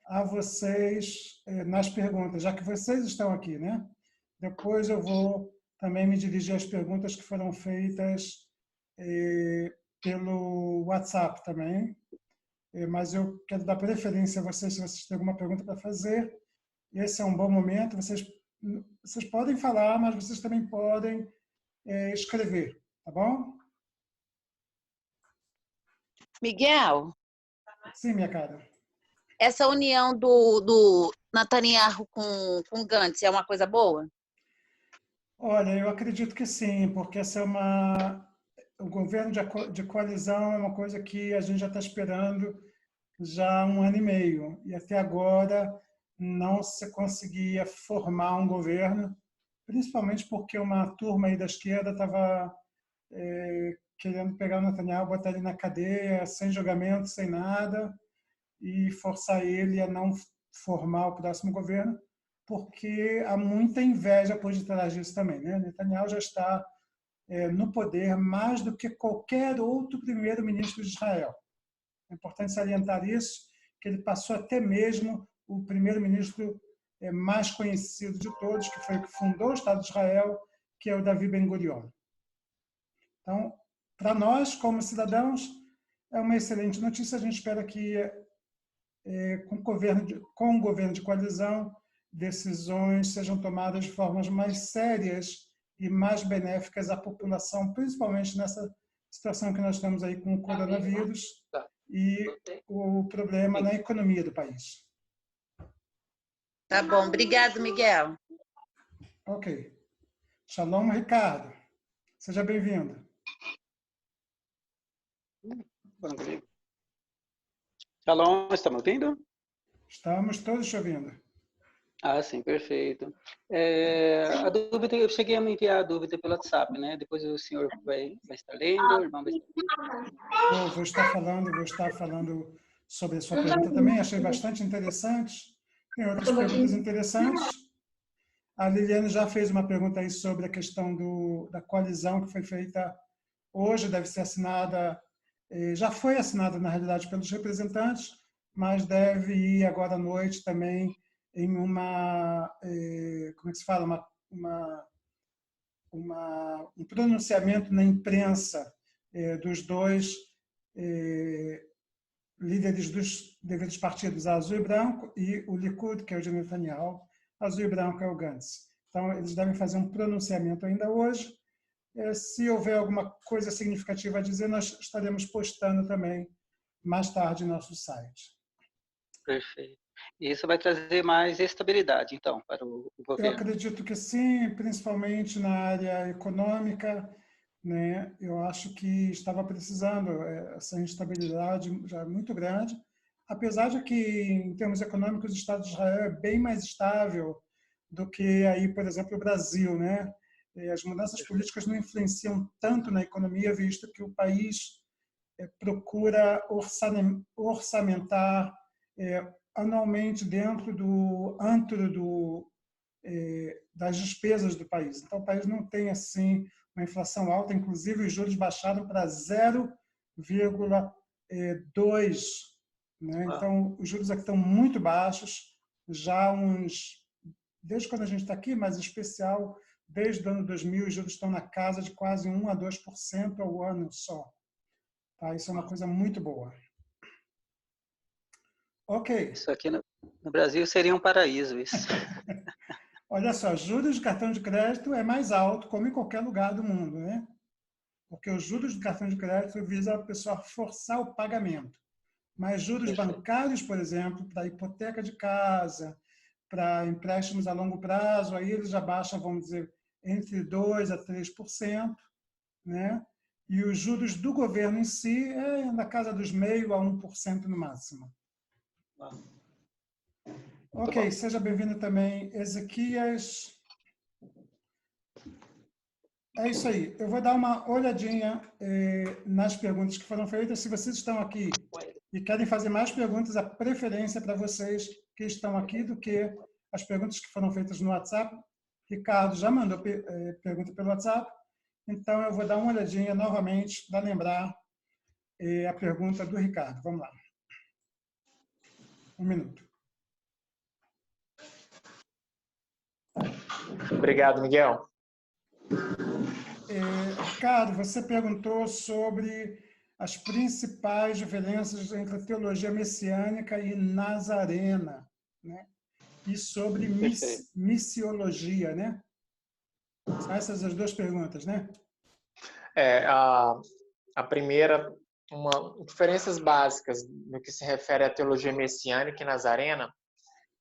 a vocês nas perguntas, já que vocês estão aqui, né? Depois eu vou também me dirigir às perguntas que foram feitas pelo WhatsApp também, mas eu quero dar preferência a vocês, se vocês têm alguma pergunta para fazer. Esse é um bom momento, vocês podem falar, mas vocês também podem escrever, tá bom? Miguel, Sim, minha cara. essa união do Netanyahu com Gantz é uma coisa boa? Olha, eu acredito que sim, porque essa é o governo de coalizão é uma coisa que a gente já está esperando já há 1 ano e meio, e até agora não se conseguia formar um governo, principalmente porque uma turma aí da esquerda estava querendo pegar o Netanyahu, botar ele na cadeia, sem julgamento, sem nada, e forçar ele a não formar o próximo governo, porque há muita inveja por detrás disso também, né? Netanyahu já está no poder mais do que qualquer outro primeiro-ministro de Israel. É importante salientar isso, que ele passou até mesmo o primeiro-ministro mais conhecido de todos, que foi o que fundou o Estado de Israel, que é o Davi Ben-Gurion. Então, para nós, como cidadãos, é uma excelente notícia. A gente espera que, com o governo de coalizão, decisões sejam tomadas de formas mais sérias e mais benéficas à população, principalmente nessa situação que nós temos aí com o coronavírus e o problema na economia do país. Tá bom, obrigado, Miguel. Ok. Shalom, Ricardo. Seja bem-vindo. Shalom, está me ouvindo? Estamos todos te ouvindo. Ah, sim, perfeito. A dúvida, eu cheguei a me enviar a dúvida pelo WhatsApp, né? Depois o senhor vai estar lendo, o irmão vai estar... Vou estar falando sobre a sua pergunta também. Achei bastante interessante. Tem outras perguntas interessantes. A Liliane já fez uma pergunta aí sobre a questão da coalizão que foi feita hoje, deve ser assinada, já foi assinada, na realidade, pelos representantes, mas deve ir agora à noite também em como é que se fala? Um pronunciamento na imprensa dos dois líderes dos devidos partidos, Azul e Branco, e o Likud, que é o de Netanyahu, Azul e Branco é o Gantz. Então, eles devem fazer um pronunciamento ainda hoje. Se houver alguma coisa significativa a dizer, nós estaremos postando também mais tarde em nosso site. Perfeito. E isso vai trazer mais estabilidade, então, para o governo? Eu acredito que sim, principalmente na área econômica, né? Eu acho que estava precisando essa instabilidade já muito grande, apesar de que, em termos econômicos, o Estado de Israel é bem mais estável do que aí, por exemplo, o Brasil, né? As mudanças políticas não influenciam tanto na economia, visto que o país procura orçamentar anualmente dentro do antro das despesas do país. Então, o país não tem assim uma inflação alta, inclusive os juros baixaram para 0,2, né? Então, os juros aqui estão muito baixos, já desde quando a gente está aqui, mas em especial desde o ano 2000, os juros estão na casa de quase 1 a 2% ao ano só. Tá? Isso é uma coisa muito boa. Ok. Isso aqui no Brasil seria um paraíso, isso. Olha só, juros de cartão de crédito é mais alto, como em qualquer lugar do mundo, né? Porque os juros do cartão de crédito visam a pessoa forçar o pagamento. Mas juros bancários, por exemplo, para hipoteca de casa, para empréstimos a longo prazo, aí eles já baixam, vamos dizer, entre 2% a 3%, né? E os juros do governo em si é na casa dos 0,5% a 1% no máximo. Ok, seja bem-vindo também, Ezequias. É isso aí. Eu vou dar uma olhadinha nas perguntas que foram feitas. Se vocês estão aqui e querem fazer mais perguntas, a preferência para vocês que estão aqui do que as perguntas que foram feitas no WhatsApp. Ricardo já mandou pergunta pelo WhatsApp, então eu vou dar uma olhadinha novamente para lembrar a pergunta do Ricardo. Vamos lá. 1 minuto. Obrigado, Miguel. Ricardo, você perguntou sobre as principais diferenças entre teologia messiânica e nazarena, né? E sobre missiologia, né? São essas as duas perguntas, né? A primeira, diferenças básicas no que se refere à teologia messiânica e nazarena,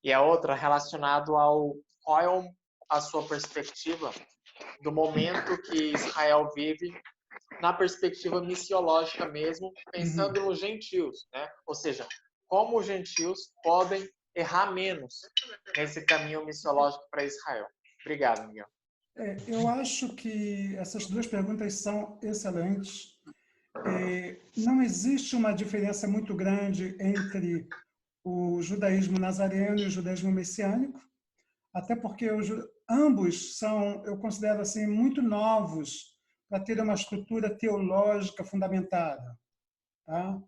e a outra relacionado ao qual é a sua perspectiva do momento que Israel vive na perspectiva missiológica mesmo, pensando nos gentios, né? Ou seja, como os gentios podem errar menos nesse caminho missiológico para Israel. Obrigado, Miguel. Eu acho que essas duas perguntas são excelentes. Não existe uma diferença muito grande entre o judaísmo nazareno e o judaísmo messiânico, até porque ambos são, eu considero assim, muito novos para ter uma estrutura teológica fundamentada. Tá?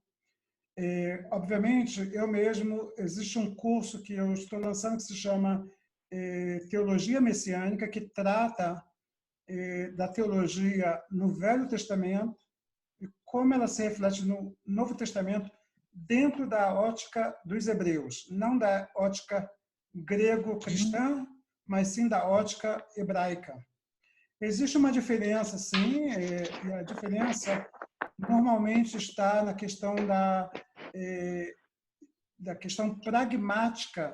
Obviamente, eu mesmo, existe um curso que eu estou lançando que se chama Teologia Messiânica, que trata da teologia no Velho Testamento e como ela se reflete no Novo Testamento dentro da ótica dos hebreus, não da ótica grego-cristã, mas sim da ótica hebraica. Existe uma diferença, sim, e a diferença normalmente está na questão da questão pragmática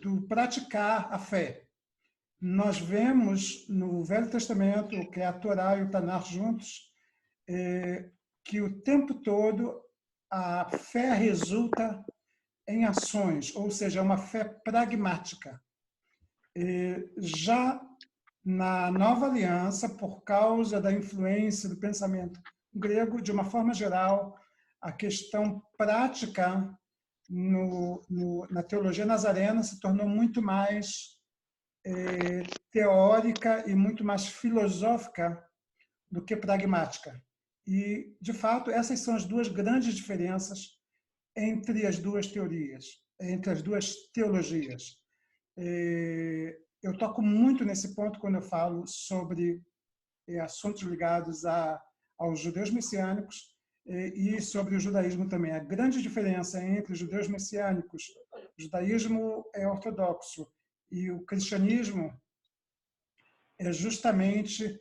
do praticar a fé. Nós vemos no Velho Testamento, que é a Torá e o Tanar juntos, que o tempo todo a fé resulta em ações, ou seja, uma fé pragmática. Já na Nova Aliança, por causa da influência do pensamento grego, de uma forma geral, a questão prática na teologia nazarena se tornou muito mais teórica e muito mais filosófica do que pragmática. E, de fato, essas são as duas grandes diferenças entre as duas teorias, entre as duas teologias. Eu toco muito nesse ponto quando eu falo sobre assuntos ligados aos judeus messiânicos e sobre o judaísmo também. A grande diferença entre os judeus messiânicos, o judaísmo ortodoxo e o cristianismo é justamente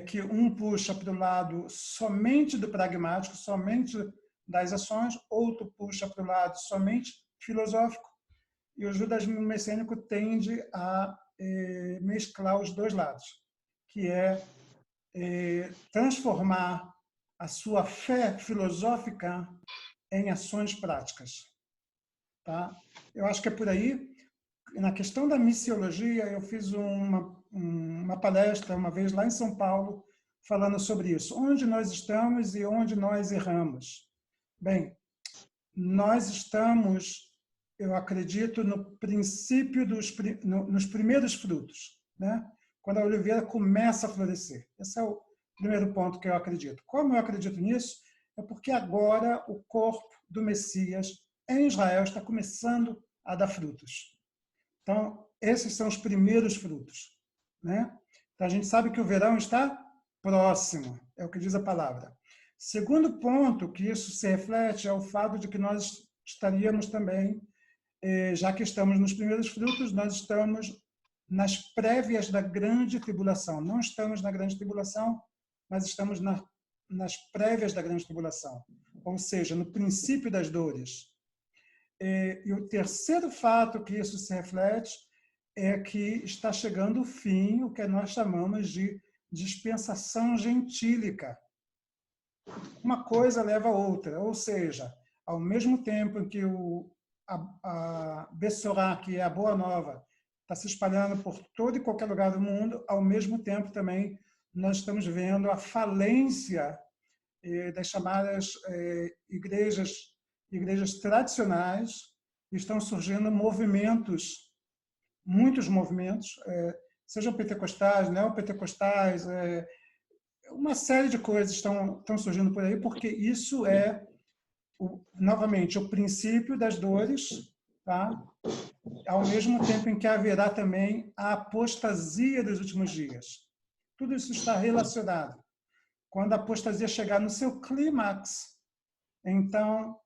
que um puxa para o lado somente do pragmático, somente das ações, outro puxa para o lado somente filosófico, e o judaísmo messiânico tende a mesclar os dois lados, que é transformar a sua fé filosófica em ações práticas. Tá? Eu acho que é por aí. Na questão da missiologia, eu fiz uma palestra uma vez lá em São Paulo, falando sobre isso. Onde nós estamos e onde nós erramos. Bem, nós estamos, eu acredito, no princípio nos primeiros frutos, né? Quando a oliveira começa a florescer. Esse é o primeiro ponto que eu acredito. Como eu acredito nisso? É porque agora o corpo do Messias em Israel está começando a dar frutos. Então, esses são os primeiros frutos, né? Então, a gente sabe que o verão está próximo, é o que diz a palavra. Segundo ponto que isso se reflete é o fato de que nós estaríamos também, já que estamos nos primeiros frutos, nós estamos nas prévias da grande tribulação. Não estamos na grande tribulação, mas estamos nas prévias da grande tribulação, ou seja, no princípio das dores. E o terceiro fato que isso se reflete é que está chegando o fim, o que nós chamamos de dispensação gentílica. Uma coisa leva a outra, ou seja, ao mesmo tempo em que a Bessorá, que é a Boa Nova, está se espalhando por todo e qualquer lugar do mundo, ao mesmo tempo também nós estamos vendo a falência das chamadas igrejas tradicionais. Estão surgindo movimentos, muitos movimentos, sejam pentecostais, neopentecostais, uma série de coisas estão surgindo por aí, porque isso é novamente, o princípio das dores, tá? Ao mesmo tempo em que haverá também a apostasia dos últimos dias. Tudo isso está relacionado. Quando a apostasia chegar no seu clímax, então,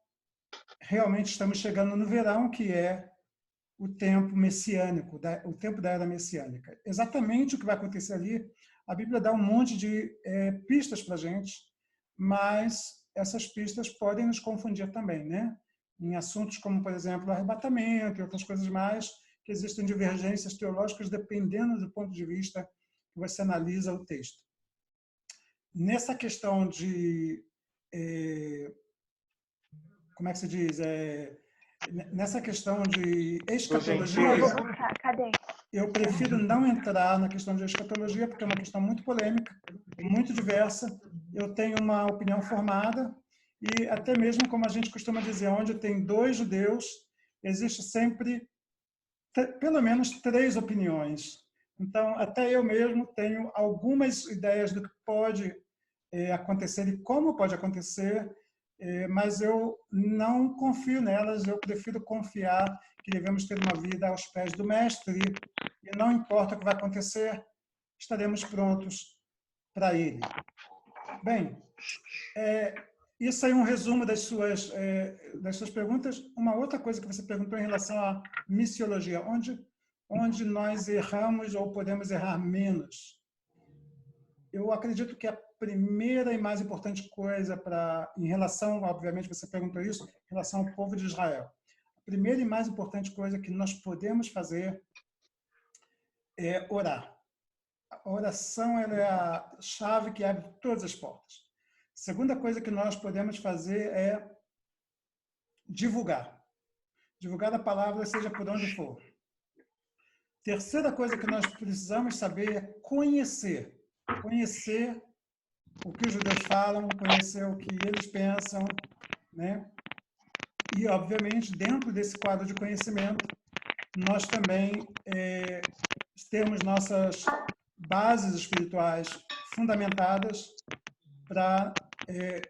realmente estamos chegando no verão, que é o tempo messiânico, o tempo da era messiânica. Exatamente o que vai acontecer ali, a Bíblia dá um monte de pistas para a gente, mas essas pistas podem nos confundir também, né? Em assuntos como, por exemplo, o arrebatamento e outras coisas mais, que existem divergências teológicas dependendo do ponto de vista que você analisa o texto. Nessa questão de... como é que se diz? Nessa questão de escatologia, eu prefiro não entrar na questão de escatologia, porque é uma questão muito polêmica, muito diversa. Eu tenho uma opinião formada, e até mesmo, como a gente costuma dizer, onde tem 2 judeus, existe sempre pelo menos 3 opiniões. Então, até eu mesmo tenho algumas ideias do que pode acontecer e como pode acontecer, mas eu não confio nelas, eu prefiro confiar que devemos ter uma vida aos pés do Mestre, e não importa o que vai acontecer, estaremos prontos para ele. Bem, isso aí é um resumo das suas perguntas. Uma outra coisa que você perguntou em relação à missiologia, onde nós erramos ou podemos errar menos. Eu acredito que a primeira e mais importante coisa em relação, obviamente você perguntou isso, em relação ao povo de Israel. A primeira e mais importante coisa que nós podemos fazer é orar. A oração é a chave que abre todas as portas. A segunda coisa que nós podemos fazer é divulgar. Divulgar a palavra, seja por onde for. Terceira coisa que nós precisamos saber é conhecer. Conhecer o que os judeus falam, conhecer o que eles pensam, né? E, obviamente, dentro desse quadro de conhecimento, nós também temos nossas bases espirituais fundamentadas para,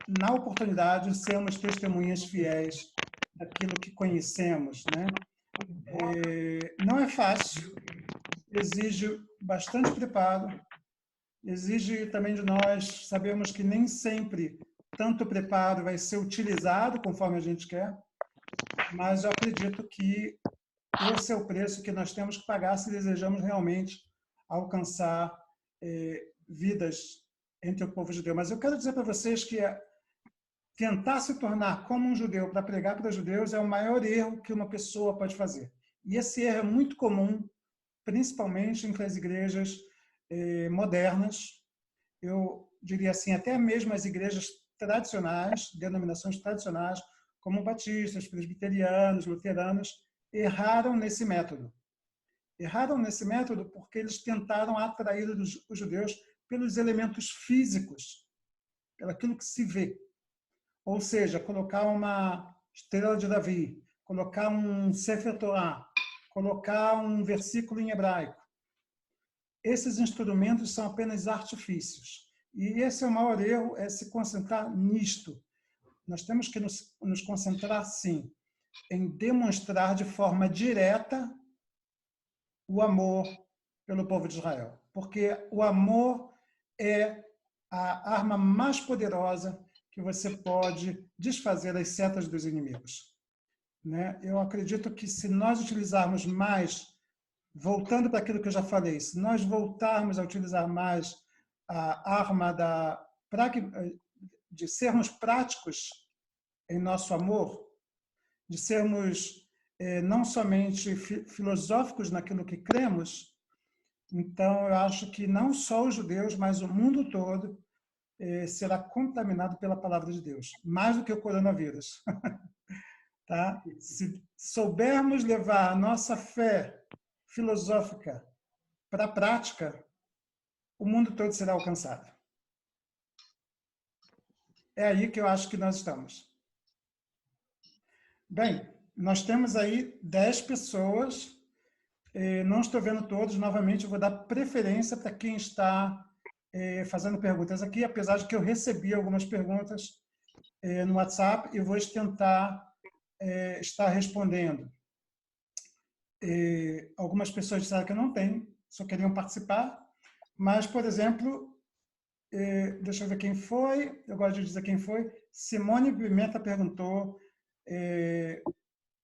na oportunidade, sermos testemunhas fiéis daquilo que conhecemos, né? Não é fácil, exige bastante preparo, exige também de nós, sabemos que nem sempre tanto preparo vai ser utilizado conforme a gente quer, mas eu acredito que esse é o preço que nós temos que pagar se desejamos realmente alcançar vidas entre o povo judeu. Mas eu quero dizer para vocês que tentar se tornar como um judeu para pregar para judeus é o maior erro que uma pessoa pode fazer. E esse erro é muito comum, principalmente entre as igrejas modernas, eu diria assim, até mesmo as igrejas tradicionais, denominações tradicionais, como batistas, presbiterianos, luteranos, erraram nesse método. Erraram nesse método porque eles tentaram atrair os judeus pelos elementos físicos, pelo aquilo que se vê. Ou seja, colocar uma estrela de Davi, colocar um Sefer Torah, colocar um versículo em hebraico. Esses instrumentos são apenas artifícios. E esse é o maior erro, é se concentrar nisto. Nós temos que nos concentrar, sim, em demonstrar de forma direta o amor pelo povo de Israel. Porque o amor é a arma mais poderosa que você pode desfazer as setas dos inimigos. Né? Eu acredito que se nós utilizarmos mais, voltando para aquilo que eu já falei, se nós voltarmos a utilizar mais a arma de sermos práticos em nosso amor, de sermos não somente filosóficos naquilo que cremos, então eu acho que não só os judeus, mas o mundo todo será contaminado pela palavra de Deus, mais do que o coronavírus. Tá? Se soubermos levar a nossa fé filosófica para a prática, o mundo todo será alcançado. É aí que eu acho que nós estamos. Bem, nós temos aí 10 pessoas, não estou vendo todos, novamente eu vou dar preferência para quem está fazendo perguntas aqui, apesar de que eu recebi algumas perguntas no WhatsApp e vou tentar estar respondendo. Algumas pessoas disseram que não tem, só queriam participar, mas, por exemplo, deixa eu ver quem foi, eu gosto de dizer quem foi, Simone Pimenta perguntou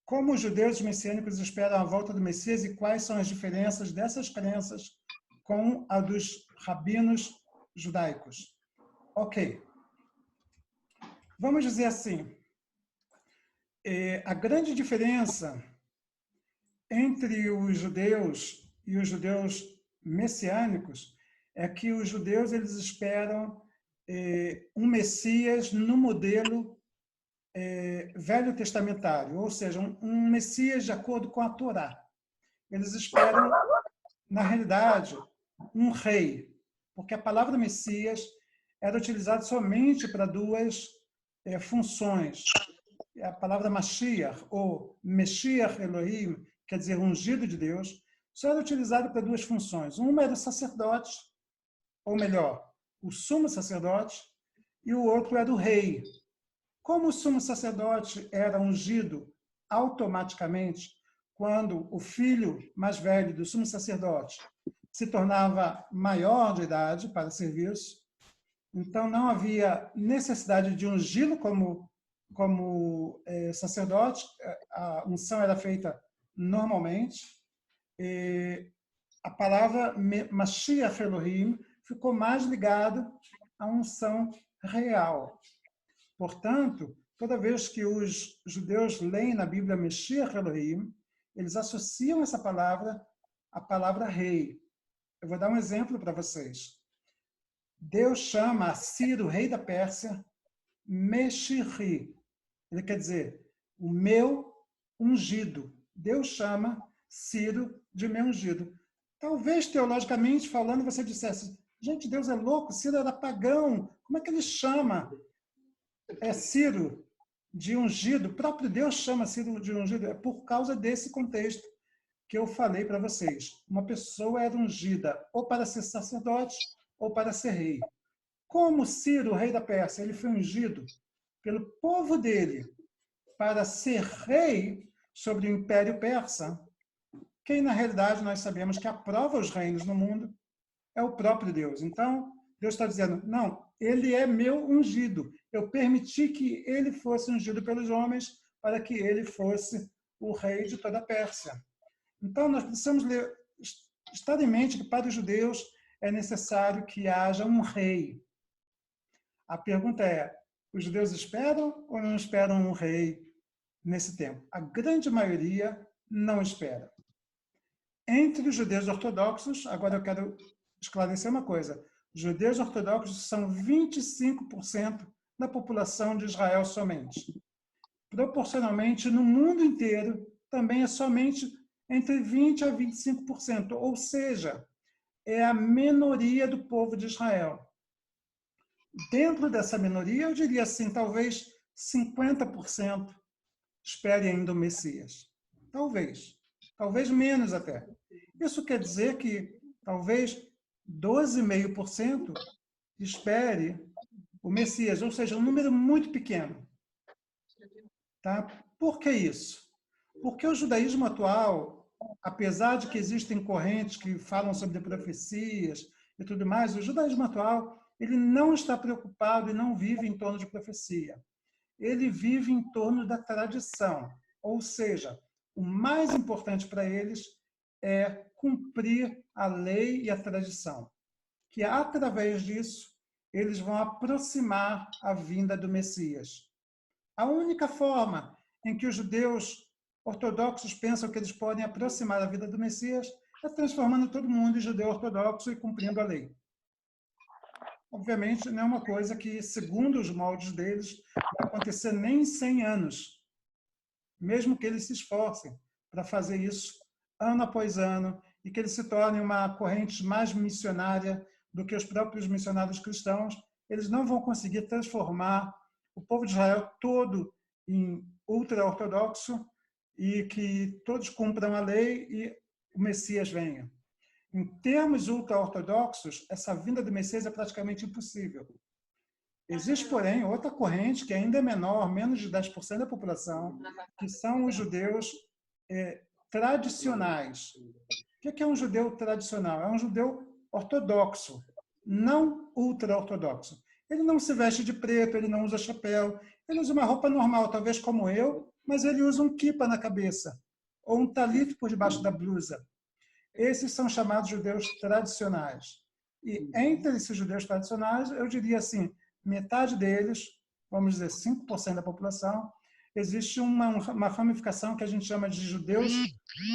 como os judeus messiânicos esperam a volta do Messias e quais são as diferenças dessas crenças com a dos rabinos judaicos. Ok. Vamos dizer assim, a grande diferença entre os judeus e os judeus messiânicos é que os judeus eles esperam um Messias no modelo velho testamentário, ou seja, um Messias de acordo com a Torá. Eles esperam, na realidade, um rei, porque a palavra Messias era utilizada somente para duas funções. A palavra Mashiach, ou Meshiach Elohim, quer dizer, ungido de Deus, só era utilizado para duas funções. Uma era o sacerdote, ou melhor, o sumo sacerdote, e o outro era o rei. Como o sumo sacerdote era ungido automaticamente quando o filho mais velho do sumo sacerdote se tornava maior de idade para serviço, então não havia necessidade de ungí-lo como sacerdote, a unção era feita normalmente. A palavra Mashiach Elohim ficou mais ligada à unção real. Portanto, toda vez que os judeus leem na Bíblia Mashiach Elohim, eles associam essa palavra à palavra rei. Eu vou dar um exemplo para vocês. Deus chama Ciro, rei da Pérsia, Meshiri. Ele quer dizer, o meu ungido. Deus chama Ciro de meu ungido. Talvez, teologicamente falando, você dissesse, gente, Deus é louco, Ciro era pagão. Como é que ele chama Ciro de ungido? O próprio Deus chama Ciro de ungido. É por causa desse contexto que eu falei para vocês. Uma pessoa era ungida ou para ser sacerdote ou para ser rei. Como Ciro, rei da Pérsia, ele foi ungido pelo povo dele para ser rei sobre o Império Persa, quem na realidade nós sabemos que aprova os reinos no mundo é o próprio Deus. Então, Deus está dizendo, não, ele é meu ungido. Eu permiti que ele fosse ungido pelos homens para que ele fosse o rei de toda a Pérsia. Então, nós precisamos estar em mente que para os judeus é necessário que haja um rei. A pergunta é, os judeus esperam ou não esperam um rei nesse tempo? A grande maioria não espera. Entre os judeus ortodoxos, agora eu quero esclarecer uma coisa, os judeus ortodoxos são 25% da população de Israel somente. Proporcionalmente, no mundo inteiro, também é somente entre 20% a 25%, ou seja, é a minoria do povo de Israel. Dentro dessa minoria, eu diria assim, talvez 50% espere ainda o Messias. Talvez menos até. Isso quer dizer que talvez 12,5% espere o Messias, ou seja, um número muito pequeno. Tá? Por que isso? Porque o judaísmo atual, apesar de que existem correntes que falam sobre profecias e tudo mais, o judaísmo atual ele não está preocupado e não vive em torno de profecia. Ele vive em torno da tradição, ou seja, o mais importante para eles é cumprir a lei e a tradição, que através disso eles vão aproximar a vinda do Messias. A única forma em que os judeus ortodoxos pensam que eles podem aproximar a vida do Messias é transformando todo mundo em judeu ortodoxo e cumprindo a lei. Obviamente, não é uma coisa que, segundo os moldes deles, vai acontecer nem em 100 anos, mesmo que eles se esforcem para fazer isso ano após ano e que eles se tornem uma corrente mais missionária do que os próprios missionários cristãos, eles não vão conseguir transformar o povo de Israel todo em ultra-ortodoxo e que todos cumpram a lei e o Messias venha. Em termos ultra-ortodoxos, essa vinda do Messias é praticamente impossível. Existe, porém, outra corrente que ainda é menor, menos de 10% da população, que são os judeus tradicionais. O que é um judeu tradicional? É um judeu ortodoxo, não ultra-ortodoxo. Ele não se veste de preto, ele não usa chapéu, ele usa uma roupa normal, talvez como eu, mas ele usa um kipa na cabeça, ou um talit por debaixo da blusa. Esses são chamados judeus tradicionais. E entre esses judeus tradicionais, eu diria assim, metade deles, vamos dizer 5% da população, existe uma ramificação que a gente chama de judeus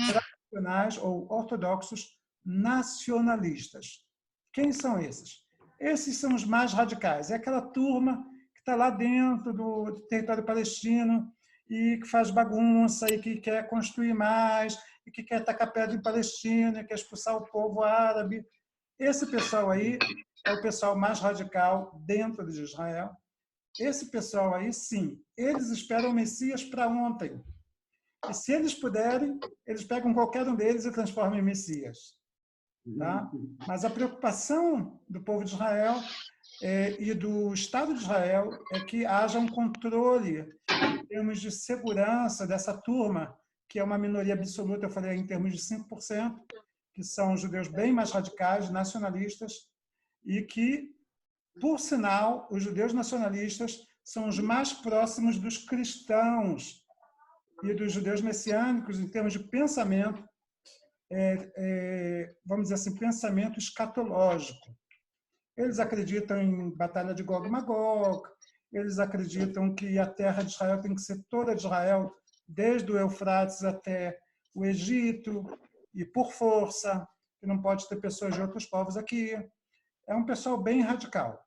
tradicionais ou ortodoxos nacionalistas. Quem são esses? Esses são os mais radicais. É aquela turma que está lá dentro do território palestino e que faz bagunça e que quer construir mais e que quer tacar pedra em Palestina, quer expulsar o povo árabe. Esse pessoal aí é o pessoal mais radical dentro de Israel. Esse pessoal aí, sim, eles esperam o Messias para ontem. E se eles puderem, eles pegam qualquer um deles e transformam em Messias. Tá? Mas a preocupação do povo de Israel e do Estado de Israel é que haja um controle em termos de segurança dessa turma, que é uma minoria absoluta, eu falei em termos de 5%, que são judeus bem mais radicais, nacionalistas, e que, por sinal, os judeus nacionalistas são os mais próximos dos cristãos e dos judeus messiânicos em termos de pensamento, vamos dizer assim, pensamento escatológico. Eles acreditam em batalha de Gog e Magog, eles acreditam que a terra de Israel tem que ser toda de Israel, desde o Eufrates até o Egito, e por força, que não pode ter pessoas de outros povos aqui. É um pessoal bem radical.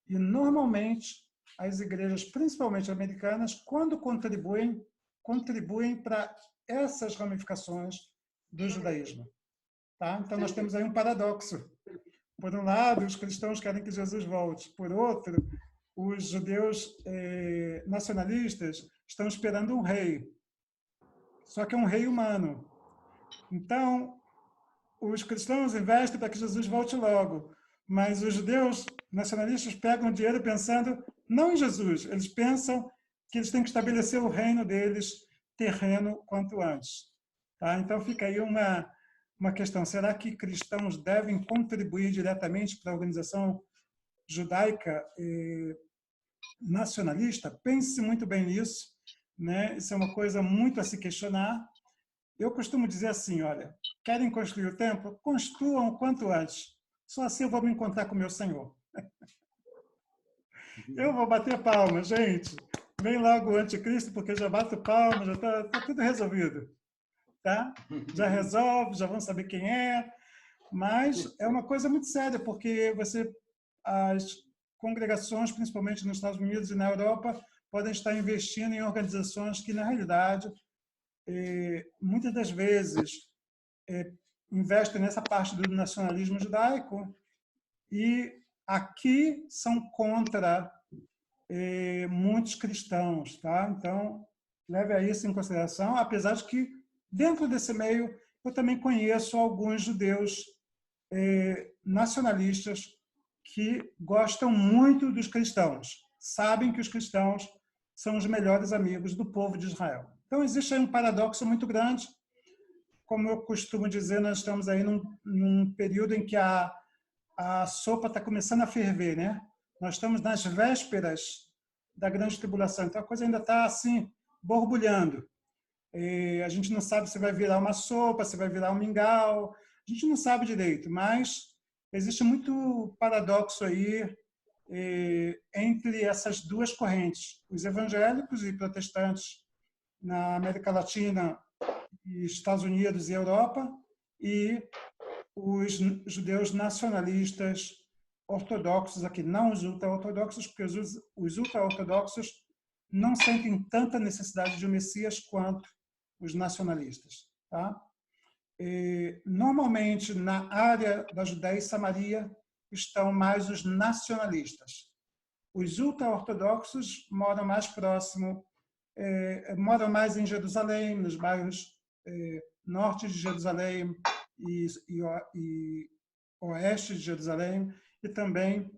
E, normalmente, as igrejas, principalmente americanas, quando contribuem para essas ramificações do judaísmo. Tá? Então, nós temos aí um paradoxo. Por um lado, os cristãos querem que Jesus volte. Por outro, os judeus nacionalistas estão esperando um rei. Só que é um rei humano. Então, os cristãos investem para que Jesus volte logo. Mas os judeus nacionalistas pegam dinheiro pensando não em Jesus. Eles pensam que eles têm que estabelecer o reino deles terreno quanto antes. Tá? Então, fica aí uma questão. Será que cristãos devem contribuir diretamente para a organização judaica nacionalista? Pense muito bem nisso. Né? Isso é uma coisa muito a se questionar. Eu costumo dizer assim, olha, querem construir o templo? Construam o quanto antes. Só assim eu vou me encontrar com o meu Senhor. Eu vou bater palmas, gente. Vem logo o anticristo, porque já bato palmas, já está tudo resolvido. Tá? Já resolve, já vão saber quem é. Mas é uma coisa muito séria, porque as congregações, principalmente nos Estados Unidos e na Europa, podem estar investindo em organizações que, na realidade, muitas das vezes investem nessa parte do nacionalismo judaico e aqui são contra muitos cristãos. Tá? Então, leve isso em consideração, apesar de que, dentro desse meio, eu também conheço alguns judeus nacionalistas que gostam muito dos cristãos, sabem que os cristãos são os melhores amigos do povo de Israel. Então, existe aí um paradoxo muito grande. Como eu costumo dizer, nós estamos aí num período em que a sopa está começando a ferver, né? Nós estamos nas vésperas da grande tribulação, então a coisa ainda está assim, borbulhando. A gente não sabe se vai virar uma sopa, se vai virar um mingau, a gente não sabe direito, mas existe muito paradoxo aí entre essas duas correntes, os evangélicos e protestantes na América Latina, Estados Unidos e Europa, e os judeus nacionalistas ortodoxos aqui, não os ultra-ortodoxos, porque os ultra-ortodoxos não sentem tanta necessidade de um Messias quanto os nacionalistas. Tá? Normalmente, na área da Judéia e Samaria, estão mais os nacionalistas. Os ultra-ortodoxos moram mais próximo, moram mais em Jerusalém, nos bairros norte de Jerusalém e oeste de Jerusalém, e também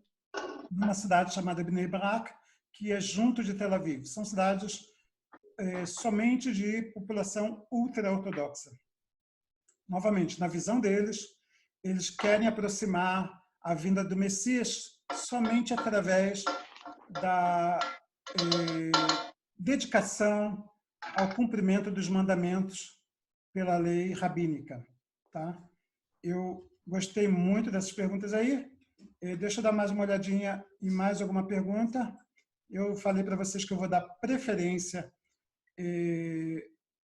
numa cidade chamada Bnei Brak, que é junto de Tel Aviv. São cidades somente de população ultra-ortodoxa. Novamente, na visão deles, eles querem aproximar a vinda do Messias somente através da dedicação ao cumprimento dos mandamentos pela lei rabínica. Tá? Eu gostei muito dessas perguntas aí. Deixa eu dar mais uma olhadinha em mais alguma pergunta. Eu falei para vocês que eu vou dar preferência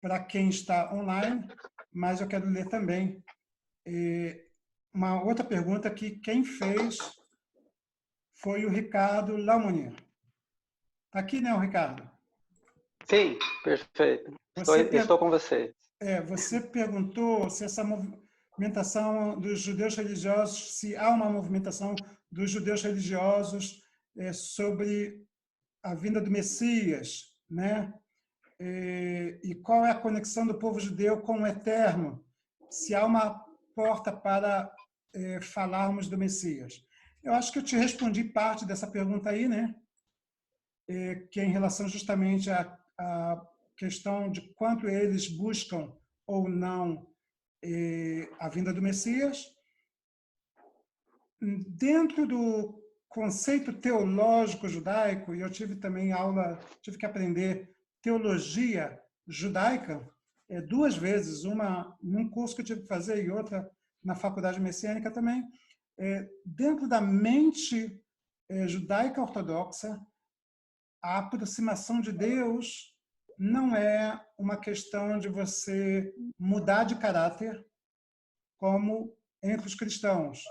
para quem está online, mas eu quero ler também uma outra pergunta que quem fez foi o Ricardo Laumonier. Está aqui, né, o Ricardo? Sim, perfeito. Estou com você. Você perguntou se essa movimentação dos judeus religiosos, se há uma movimentação dos judeus religiosos sobre a vinda do Messias, né? E qual é a conexão do povo judeu com o Eterno, se há uma porta para falarmos do Messias. Eu acho que eu te respondi parte dessa pergunta aí, né? Que é em relação justamente à questão de quanto eles buscam ou não a vinda do Messias. Dentro do conceito teológico judaico, e eu tive também tive que aprender teologia judaica 2 vezes, uma num curso que eu tive que fazer e outra na faculdade messiânica também. Dentro da mente judaica ortodoxa, a aproximação de Deus não é uma questão de você mudar de caráter, como entre os cristãos.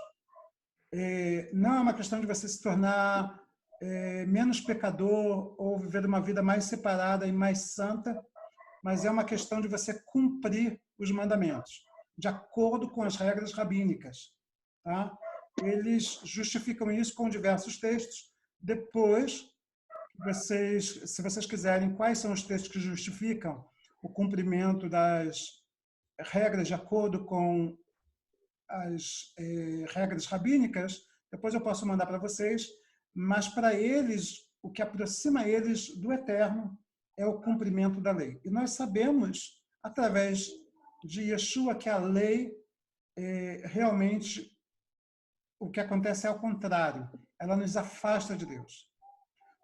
Não é uma questão de você se tornar menos pecador ou viver uma vida mais separada e mais santa, mas é uma questão de você cumprir os mandamentos, de acordo com as regras rabínicas. Tá? Eles justificam isso com diversos textos. Depois, se vocês quiserem, quais são os textos que justificam o cumprimento das regras de acordo com as regras rabínicas, depois eu posso mandar para vocês, mas para eles, o que aproxima eles do Eterno é o cumprimento da lei. E nós sabemos, através de Yeshua, que a lei, realmente, o que acontece é ao contrário, ela nos afasta de Deus.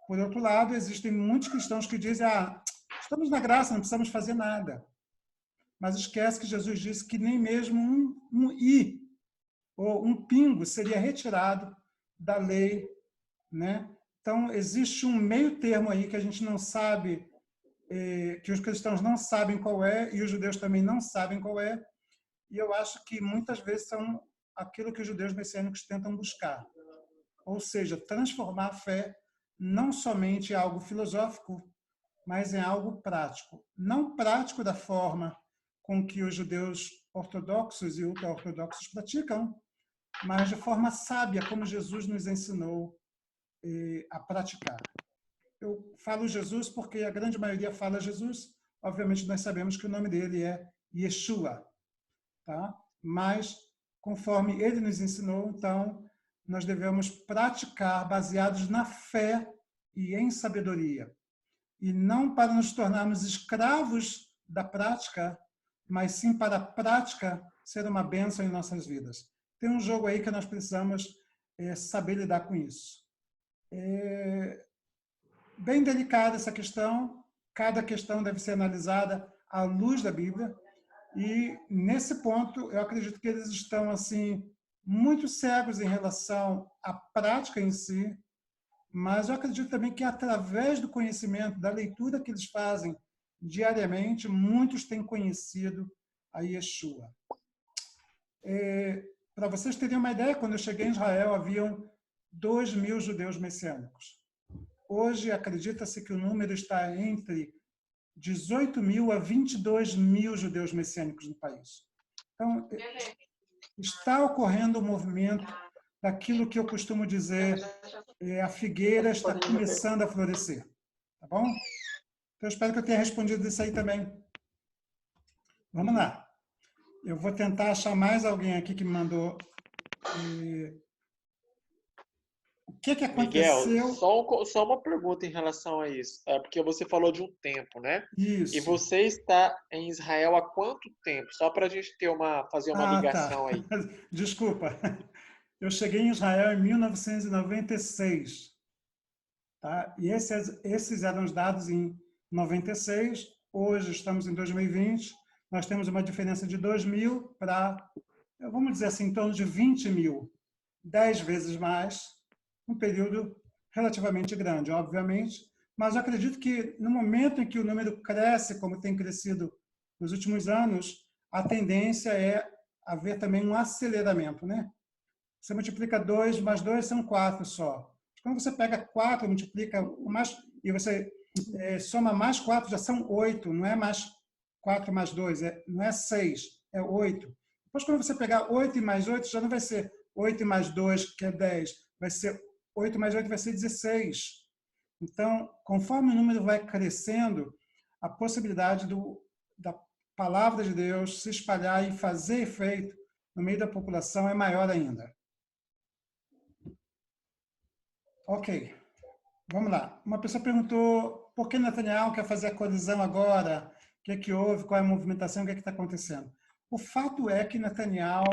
Por outro lado, existem muitos cristãos que dizem, estamos na graça, não precisamos fazer nada. Mas esquece que Jesus disse que nem mesmo um i ou um pingo seria retirado da lei, né? Então, existe um meio termo aí que a gente não sabe, que os cristãos não sabem qual é e os judeus também não sabem qual é. E eu acho que muitas vezes são aquilo que os judeus messiânicos tentam buscar. Ou seja, transformar a fé não somente em algo filosófico, mas em algo prático. Não prático da forma com que os judeus ortodoxos e ultra-ortodoxos praticam, mas de forma sábia, como Jesus nos ensinou a praticar. Eu falo Jesus porque a grande maioria fala Jesus. Obviamente, nós sabemos que o nome dele é Yeshua. Tá? Mas, conforme ele nos ensinou, então, nós devemos praticar baseados na fé e em sabedoria. E não para nos tornarmos escravos da prática, mas sim para a prática ser uma bênção em nossas vidas. Tem um jogo aí que nós precisamos saber lidar com isso. Bem delicada essa questão, cada questão deve ser analisada à luz da Bíblia, e nesse ponto eu acredito que eles estão assim muito cegos em relação à prática em si, mas eu acredito também que através do conhecimento, da leitura que eles fazem diariamente, muitos têm conhecido a Yeshua. Para vocês terem uma ideia, quando eu cheguei em Israel, haviam 2.000 judeus messiânicos. Hoje, acredita-se que o número está entre 18.000 a 22.000 judeus messiânicos no país. Então, está ocorrendo um movimento daquilo que eu costumo dizer, a figueira está começando a florescer. Tá bom? Então, eu espero que eu tenha respondido isso aí também. Vamos lá. Eu vou tentar achar mais alguém aqui que me mandou O que Miguel, aconteceu? só uma pergunta em relação a isso. É porque você falou de um tempo, né? E Isso. você está em Israel há quanto tempo? Só para a gente fazer uma Ah, tá. ligação aí. Desculpa. Eu cheguei em Israel em 1996, tá? E esses eram os dados em 96. Hoje estamos em 2020. Nós temos uma diferença de 2.000 para, vamos dizer assim, em torno de 20.000, 10 vezes mais, um período relativamente grande, obviamente. Mas eu acredito que no momento em que o número cresce, como tem crescido nos últimos anos, a tendência é haver também um aceleramento, né? Você multiplica 2 mais 2 são 4 só. Quando você pega 4, multiplica mais, e você soma mais 4, já são 8, não é mais 4 mais 2, não é 6, é 8. Depois, quando você pegar 8 e mais 8, já não vai ser 8 e mais 2, que é 10, vai ser 8 mais 8 vai ser 16. Então, conforme o número vai crescendo, a possibilidade da palavra de Deus se espalhar e fazer efeito no meio da população é maior ainda. Ok, vamos lá. Uma pessoa perguntou por que Netanyahu quer fazer a colisão agora? O que é que houve? Qual é a movimentação? O que é que está acontecendo? O fato é que Netanyahu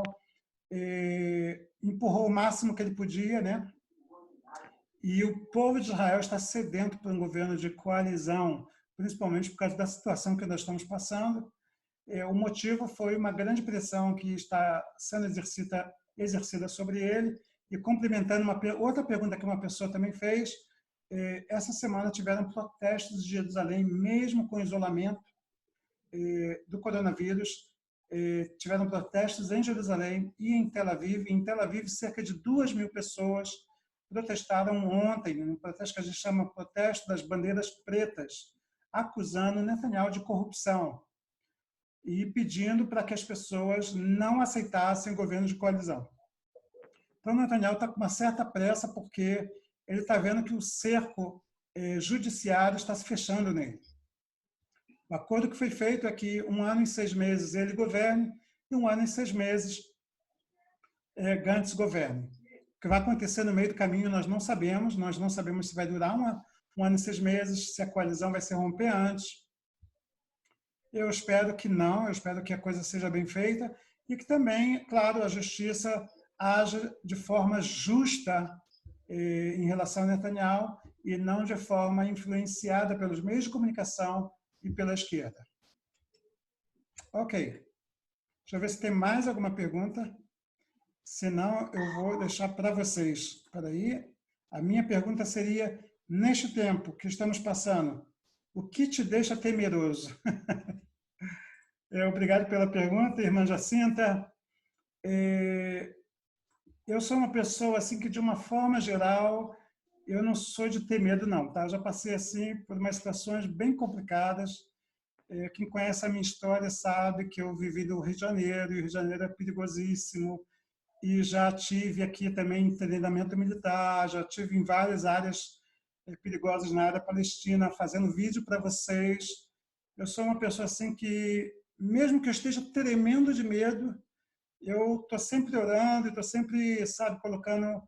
empurrou o máximo que ele podia, né? E o povo de Israel está sedento por um governo de coalizão, principalmente por causa da situação que nós estamos passando. O motivo foi uma grande pressão que está sendo exercida sobre ele. E complementando outra pergunta que uma pessoa também fez, essa semana tiveram protestos de Jerusalém, mesmo com o isolamento do coronavírus, tiveram protestos em Jerusalém e em Tel Aviv. Em Tel Aviv, cerca de 2.000 pessoas protestaram ontem, um protesto que a gente chama protesto das bandeiras pretas, acusando Netanyahu de corrupção e pedindo para que as pessoas não aceitassem o governo de coalizão. Então, Netanyahu está com uma certa pressa porque ele está vendo que o cerco judiciário está se fechando nele. O acordo que foi feito é que 1 ano e 6 meses ele governe e 1 ano e 6 meses Gantz governe. O que vai acontecer no meio do caminho nós não sabemos se vai durar 1 ano e 6 meses, se a coalizão vai se romper antes. Eu espero que não, eu espero que a coisa seja bem feita e que também, claro, a justiça haja de forma justa em relação a Netanyahu e não de forma influenciada pelos meios de comunicação e pela esquerda. Ok. Deixa eu ver se tem mais alguma pergunta. Se não, eu vou deixar para vocês. Espera aí. A minha pergunta seria, neste tempo que estamos passando, o que te deixa temeroso? Obrigado pela pergunta, irmã Jacinta. Eu sou uma pessoa assim que, de uma forma geral, eu não sou de ter medo, não. Tá? Eu já passei assim por umas situações bem complicadas. Quem conhece a minha história sabe que eu vivi no Rio de Janeiro, e o Rio de Janeiro é perigosíssimo. E já tive aqui também treinamento militar, já tive em várias áreas perigosas na área palestina, fazendo vídeo para vocês. Eu sou uma pessoa assim que, mesmo que eu esteja tremendo de medo, eu estou sempre orando, estou sempre, sabe, colocando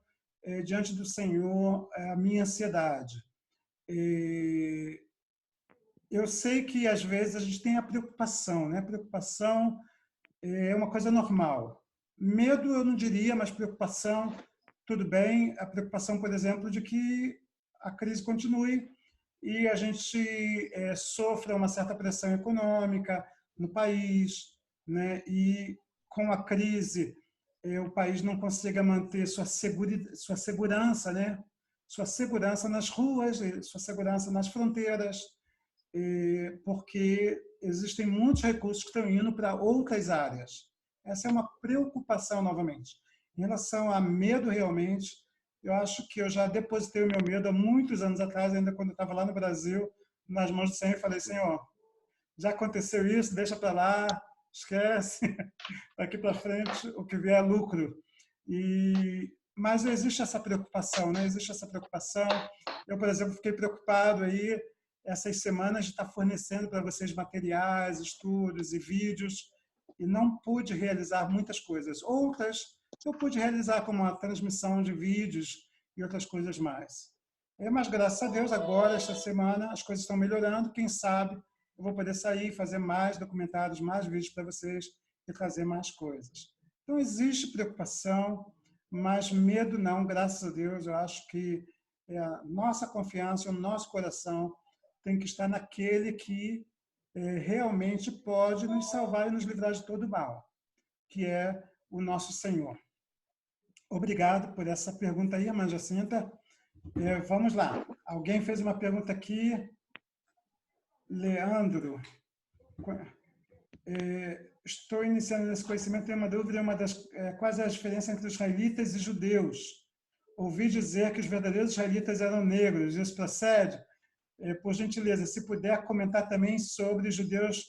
diante do Senhor a minha ansiedade. Eu sei que, às vezes, a gente tem a preocupação, né? A preocupação é uma coisa normal. Medo, eu não diria, mas preocupação, tudo bem. A preocupação, por exemplo, de que a crise continue e a gente sofra uma certa pressão econômica no país, né? E com a crise, o país não consiga manter sua segurança, né? Sua segurança nas ruas, sua segurança nas fronteiras, porque existem muitos recursos que estão indo para outras áreas. Essa é uma preocupação, novamente. Em relação a medo, realmente, eu acho que eu já depositei o meu medo há muitos anos atrás, ainda quando eu estava lá no Brasil, nas mãos do Senhor, e falei, Senhor, já aconteceu isso, deixa para lá, esquece, daqui para frente o que vier é lucro. Mas existe essa preocupação, né? Existe essa preocupação. Eu, por exemplo, fiquei preocupado aí essas semanas de estar fornecendo para vocês materiais, estudos e vídeos, e não pude realizar muitas coisas. Outras eu pude realizar, como a transmissão de vídeos e outras coisas mais. Mas, graças a Deus, agora, esta semana, as coisas estão melhorando. Quem sabe eu vou poder sair, fazer mais documentários, mais vídeos para vocês e trazer mais coisas. Então, existe preocupação, mas medo não, graças a Deus. Eu acho que a nossa confiança, o nosso coração tem que estar naquele que realmente pode nos salvar e nos livrar de todo mal, que é o nosso Senhor. Obrigado por essa pergunta aí, irmã Jacinta. Vamos lá. Alguém fez uma pergunta aqui. Leandro. Estou iniciando esse conhecimento, tenho uma dúvida, quais é a diferença entre os israelitas e judeus? Ouvi dizer que os verdadeiros israelitas eram negros, isso procede? Por gentileza, se puder comentar também sobre os judeus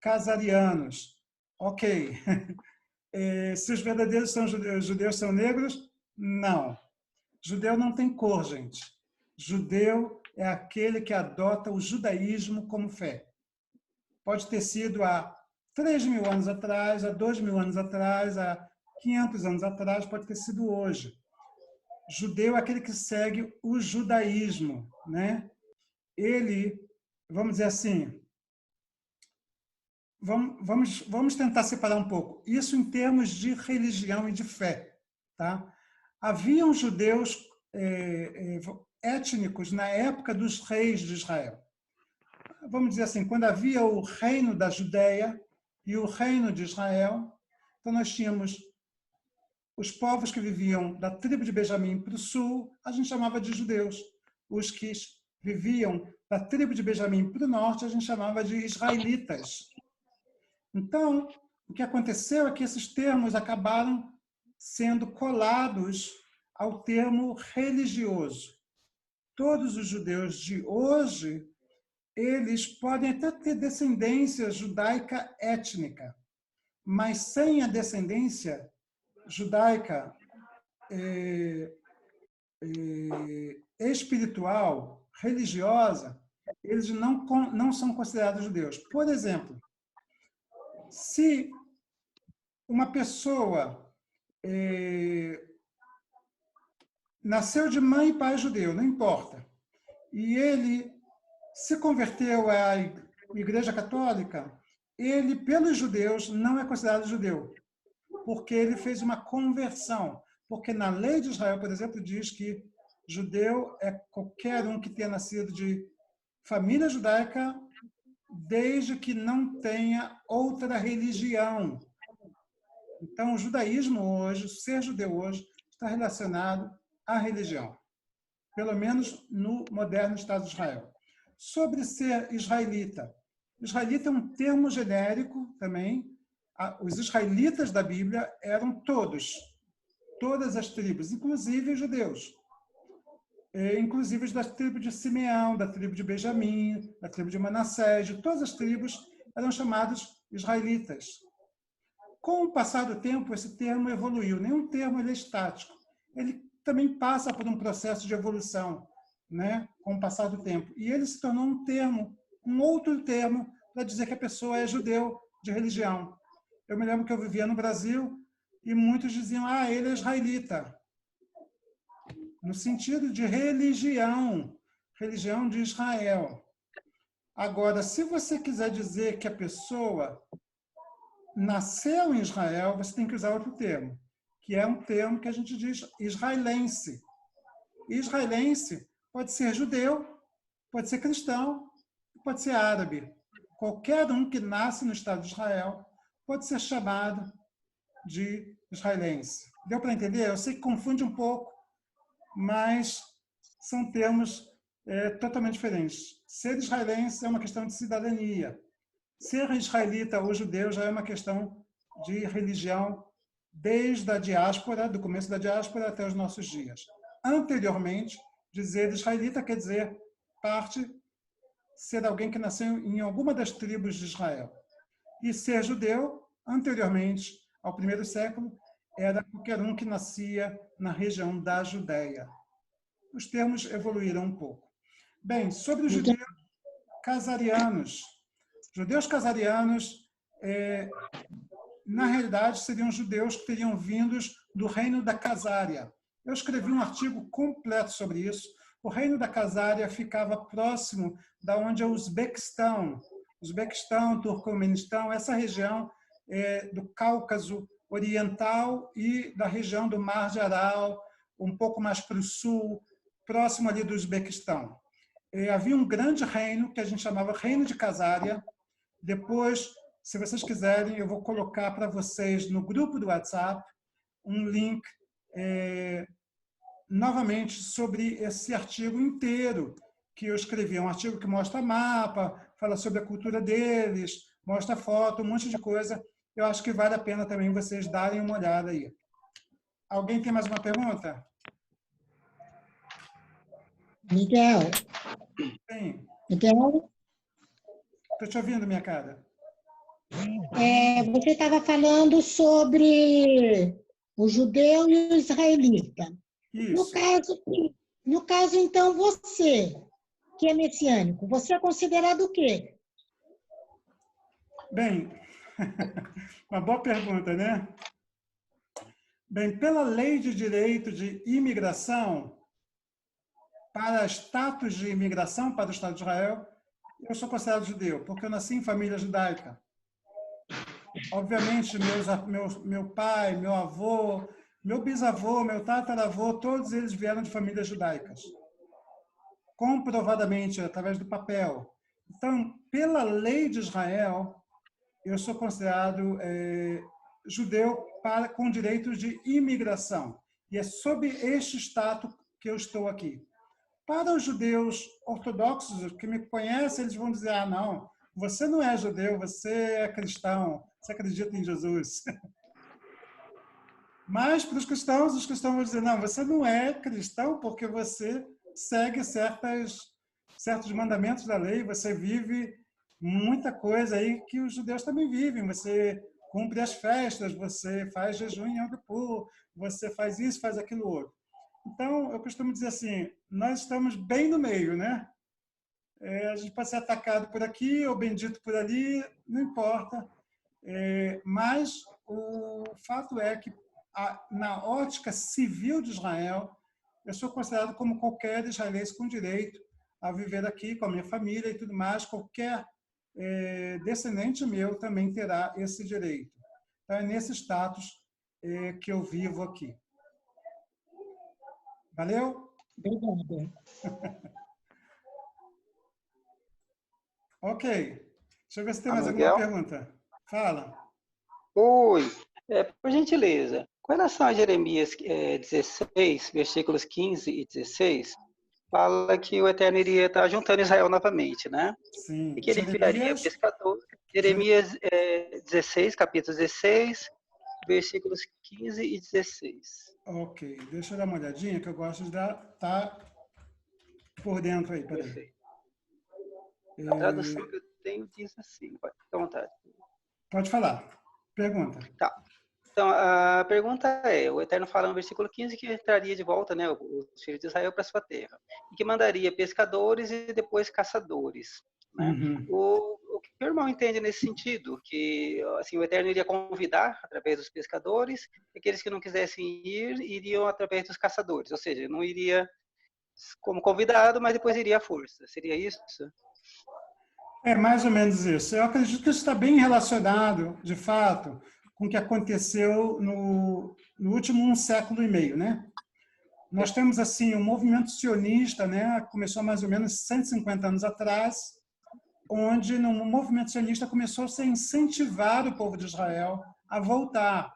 casarianos. Ok. Se os verdadeiros judeus são negros, não. Judeu não tem cor, gente. Judeu é aquele que adota o judaísmo como fé. Pode ter sido há 3.000 anos atrás, há 2.000 anos atrás, há 500 anos atrás, pode ter sido hoje. Judeu é aquele que segue o judaísmo, né? Ele, vamos dizer assim, vamos tentar separar um pouco. Isso em termos de religião e de fé, tá? Haviam judeus étnicos na época dos reis de Israel. Vamos dizer assim, quando havia o reino da Judeia e o reino de Israel, então nós tínhamos os povos que viviam da tribo de Benjamim para o sul, a gente chamava de judeus. Os que viviam da tribo de Benjamim para o norte, a gente chamava de israelitas. Então, o que aconteceu é que esses termos acabaram sendo colados ao termo religioso. Todos os judeus de hoje, eles podem até ter descendência judaica étnica, mas sem a descendência judaica espiritual, religiosa, eles não são considerados judeus. Por exemplo, se uma pessoa nasceu de mãe e pai judeu, não importa, e ele se converteu à Igreja Católica, ele, pelos judeus, não é considerado judeu, porque ele fez uma conversão. Porque na lei de Israel, por exemplo, diz que judeu é qualquer um que tenha nascido de família judaica, desde que não tenha outra religião. Então, o judaísmo hoje, ser judeu hoje, está relacionado à religião, pelo menos no moderno Estado de Israel. Sobre ser israelita. Israelita é um termo genérico também. Os israelitas da Bíblia eram todas as tribos, inclusive os judeus. Inclusive da tribo de Simeão, da tribo de Benjamim, da tribo de Manassés, de todas as tribos eram chamados israelitas. Com o passar do tempo, esse termo evoluiu. Nenhum termo ele é estático. Ele também passa por um processo de evolução, né, com o passar do tempo. E ele se tornou um outro termo para dizer que a pessoa é judeu de religião. Eu me lembro que eu vivia no Brasil e muitos diziam, ele é israelita. No sentido de religião de Israel. Agora, se você quiser dizer que a pessoa nasceu em Israel, você tem que usar outro termo, que é um termo que a gente diz israelense. Israelense pode ser judeu, pode ser cristão, pode ser árabe. Qualquer um que nasce no Estado de Israel pode ser chamado de israelense. Deu para entender? Eu sei que confunde um pouco, mas são termos totalmente diferentes. Ser israelense é uma questão de cidadania. Ser israelita ou judeu já é uma questão de religião desde a diáspora, do começo da diáspora até os nossos dias. Anteriormente, dizer israelita quer dizer ser alguém que nasceu em alguma das tribos de Israel. E ser judeu, anteriormente, ao primeiro século, era qualquer um que nascia na região da Judéia. Os termos evoluíram um pouco. Bem, sobre os judeus casarianos. Judeus casarianos, na realidade, seriam judeus que teriam vindos do reino da Casária. Eu escrevi um artigo completo sobre isso. O reino da Khazaria ficava próximo da onde é o Uzbequistão, Turcomenistão, essa região do Cáucaso Oriental e da região do Mar de Aral, um pouco mais para o sul, próximo ali do Uzbequistão. Havia um grande reino que a gente chamava Reino de Khazaria. Depois, se vocês quiserem, eu vou colocar para vocês no grupo do WhatsApp um link novamente sobre esse artigo inteiro que eu escrevi. É um artigo que mostra mapa, fala sobre a cultura deles, mostra foto, um monte de coisa. Eu acho que vale a pena também vocês darem uma olhada aí. Alguém tem mais uma pergunta? Miguel. Sim. Miguel? Estou te ouvindo, minha cara. Você estava falando sobre o judeu e o israelita. Isso. No caso, então, você, que é messiânico, você é considerado o quê? Bem, uma boa pergunta, né? Bem, pela lei de direito de imigração, para status de imigração para o Estado de Israel, eu sou considerado judeu, porque eu nasci em família judaica. Obviamente, meu pai, meu avô, meu bisavô, meu tataravô, todos eles vieram de famílias judaicas. Comprovadamente, através do papel. Então, pela lei de Israel, eu sou considerado judeu com direitos de imigração. E é sob este status que eu estou aqui. Para os judeus ortodoxos que me conhecem, eles vão dizer, não, você não é judeu, você é cristão, você acredita em Jesus. Mas para os cristãos vão dizer, não, você não é cristão porque você segue certos mandamentos da lei, você vive muita coisa aí que os judeus também vivem, você cumpre as festas, você faz jejum em Yom Kippur, você faz isso, faz aquilo outro. Então, eu costumo dizer assim, nós estamos bem no meio, né? A gente pode ser atacado por aqui ou bendito por ali, não importa. Mas o fato é que, na ótica civil de Israel, eu sou considerado como qualquer israelense com direito a viver aqui com a minha família e tudo mais. Qualquer descendente meu também terá esse direito. Então, é nesse status que eu vivo aqui. Valeu? Obrigada. Ok. Deixa eu ver se tem mais alguma pergunta. Fala. Oi. Por gentileza, com relação a Jeremias 16, versículos 15 e 16, fala que o Eterno iria estar juntando Israel novamente, né? Sim. E que ele enviaria pescadores. Jeremias 16, capítulo 16, versículos 15 e 16. Ok, deixa eu dar uma olhadinha, que eu gosto de estar por dentro aí. Perfeito. A tradução que eu tenho diz assim, pode ficar à vontade. Pode falar. Pergunta. Tá. Então, a pergunta é, o Eterno fala no versículo 15 que traria de volta, né, os filhos de Israel para sua terra, e que mandaria pescadores e depois caçadores. Né? Uhum. O que o irmão entende nesse sentido? Que assim, o Eterno iria convidar através dos pescadores, e aqueles que não quisessem ir, iriam através dos caçadores, ou seja, não iria como convidado, mas depois iria à força. Seria isso? É mais ou menos isso. Eu acredito que isso está bem relacionado, de fato, com o que aconteceu no último século e meio, né? Nós temos assim um movimento sionista, né? Começou mais ou menos 150 anos atrás, onde no movimento sionista começou-se a incentivar o povo de Israel a voltar.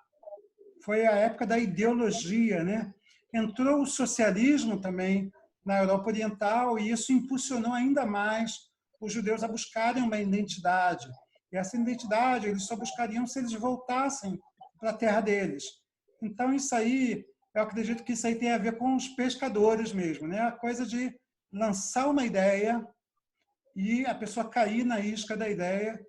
Foi a época da ideologia, né? Entrou o socialismo também na Europa Oriental e isso impulsionou ainda mais os judeus a buscarem uma identidade. E essa identidade eles só buscariam se eles voltassem para a terra deles. Então, isso aí, eu acredito que isso aí tem a ver com os pescadores mesmo, né? A coisa de lançar uma ideia e a pessoa cair na isca da ideia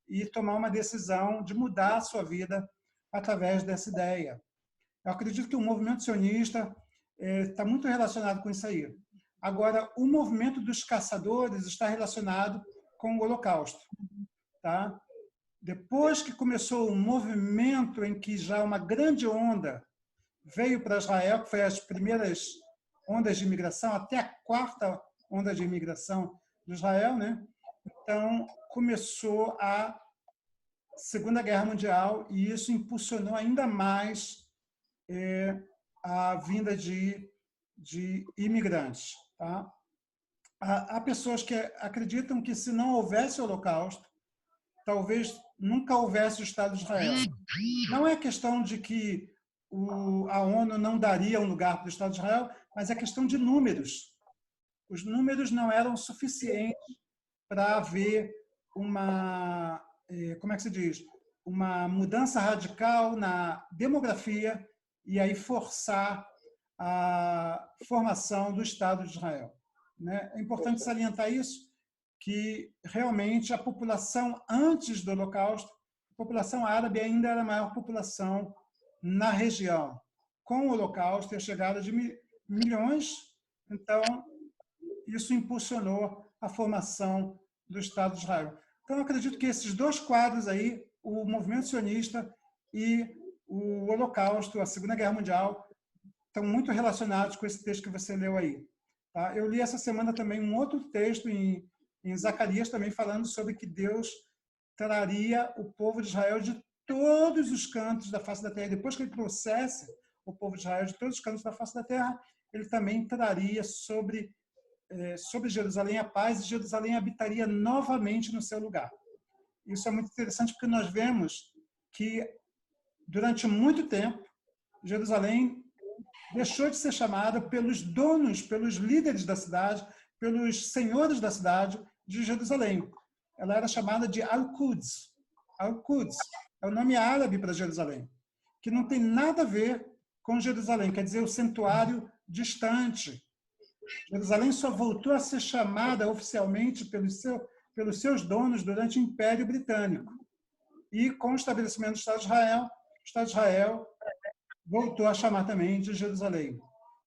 e tomar uma decisão de mudar a sua vida através dessa ideia. Eu acredito que o movimento sionista está muito relacionado com isso aí. Agora, o movimento dos caçadores está relacionado com o Holocausto. Tá? Depois que começou um movimento em que já uma grande onda veio para Israel, que foi as primeiras ondas de imigração, até a quarta onda de imigração de Israel, né? Então, começou a Segunda Guerra Mundial e isso impulsionou ainda mais a vinda de imigrantes. Tá? Há pessoas que acreditam que se não houvesse o Holocausto, talvez nunca houvesse o Estado de Israel. Não é questão de que a ONU não daria um lugar para o Estado de Israel, mas é questão de números. Os números não eram suficientes para haver uma, como é que se diz? Uma mudança radical na demografia e aí forçar a formação do Estado de Israel. É importante salientar isso, que realmente a população antes do Holocausto, a população árabe ainda era a maior população na região. Com o Holocausto e a chegada de milhões, então isso impulsionou a formação do Estado de Israel. Então, eu acredito que esses dois quadros aí, o movimento sionista e o Holocausto, a Segunda Guerra Mundial, estão muito relacionados com esse texto que você leu aí. Tá? Eu li essa semana também um outro texto em Zacarias, também falando sobre que Deus traria o povo de Israel de todos os cantos da face da terra. Depois que ele trouxesse o povo de Israel de todos os cantos da face da terra, ele também traria sobre Jerusalém a paz e Jerusalém habitaria novamente no seu lugar. Isso é muito interessante porque nós vemos que, durante muito tempo, Jerusalém deixou de ser chamada pelos donos, pelos líderes da cidade, pelos senhores da cidade de Jerusalém. Ela era chamada de Al-Quds. Al-Quds é o nome árabe para Jerusalém, que não tem nada a ver com Jerusalém, quer dizer, o santuário distante. Jerusalém só voltou a ser chamada oficialmente pelos seus donos durante o Império Britânico. E, com o estabelecimento do Estado de Israel, o Estado de Israel voltou a chamar também de Jerusalém.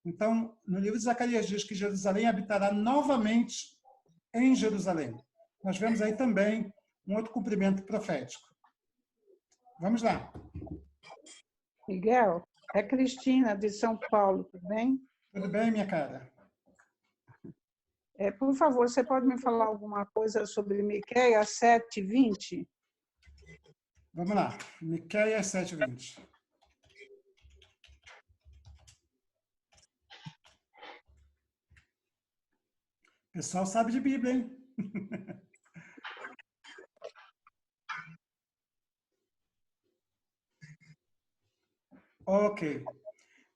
Então, no livro de Zacarias diz que Jerusalém habitará novamente em Jerusalém. Nós vemos aí também um outro cumprimento profético. Vamos lá. Miguel, é Cristina, de São Paulo, tudo bem? Tudo bem, minha cara? Por favor, você pode me falar alguma coisa sobre Miqueias 7:20? Vamos lá. Miqueias 7:20. O pessoal sabe de Bíblia, hein? Ok.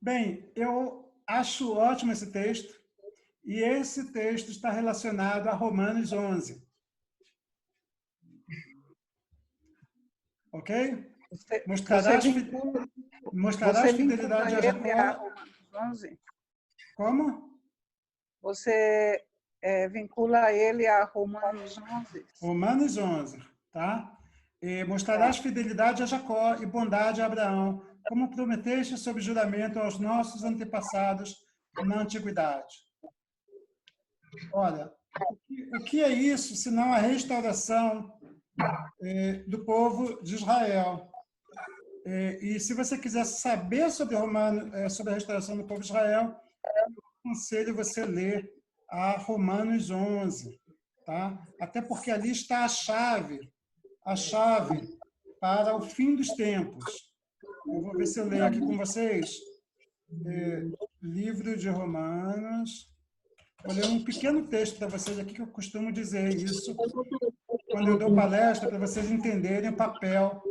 Bem, eu acho ótimo esse texto, e esse texto está relacionado a Romanos 11. Ok? Mostrarás fidelidade a Jacó. Como? Você vincula ele a Romanos 11? Romanos 11, tá? Mostrarás fidelidade a Jacó e bondade a Abraão, como prometeste sob juramento aos nossos antepassados na antiguidade. Olha, o que é isso, senão a restauração do povo de Israel? E se você quiser saber sobre sobre a restauração do povo de Israel, eu aconselho você ler a Romanos 11, tá? Até porque ali está a chave para o fim dos tempos. Eu vou ver se eu leio aqui com vocês. Livro de Romanos. Vou ler um pequeno texto para vocês aqui, que eu costumo dizer isso quando eu dou palestra, para vocês entenderem o papel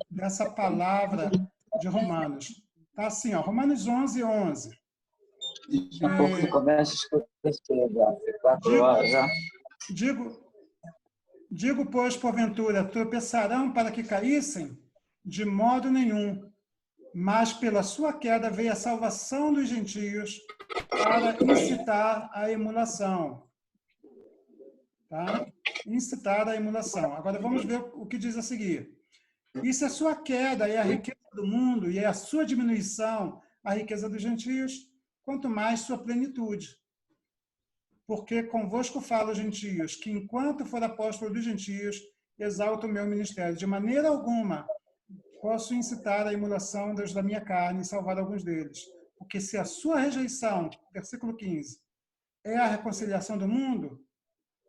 dessa palavra de Romanos. Tá assim, ó, Romanos 11:11. Daqui a pouco tu começa a escurecer, já. 4 horas já. Digo, pois, porventura, tropeçarão para que caíssem? De modo nenhum. Mas pela sua queda veio a salvação dos gentios para incitar a emulação. Tá? Incitar a emulação. Agora vamos ver o que diz a seguir. E se a sua queda é a riqueza do mundo e é a sua diminuição a riqueza dos gentios, quanto mais sua plenitude. Porque convosco falo, gentios, que enquanto for apóstolo dos gentios, exalto o meu ministério. De maneira alguma posso incitar a emulação dos da minha carne e salvar alguns deles. Porque se a sua rejeição, versículo 15, é a reconciliação do mundo,